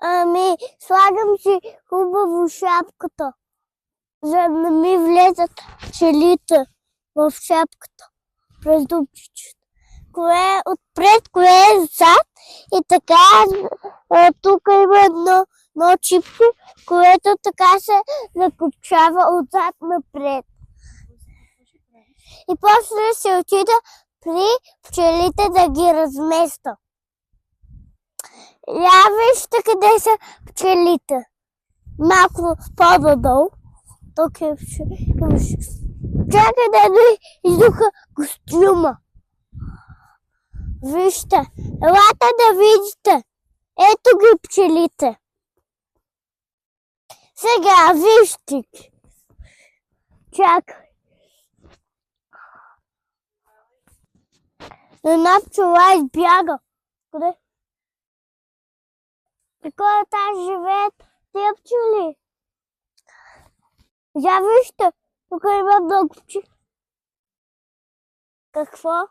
Ами, слагам си хубаво шапката, за да не ми влезат пчелите в шапката през дупчичето. Кое е отпред, кое е зад и така тук има едно чипко, което така се закопчава отзад напред. И после се отида при пчелите да ги разместа. Я вижте къде са пчелите. Малко по-надолу. Тук е пчелите. Чакай да издуха костюма. Вижте, елате да видите. Ето ги пчелите. Сега вижте. Чакай. Една пчела избяга. Къде? При кой етаж живеят тия пчели? Я вижте, тук има много пчели. Какво?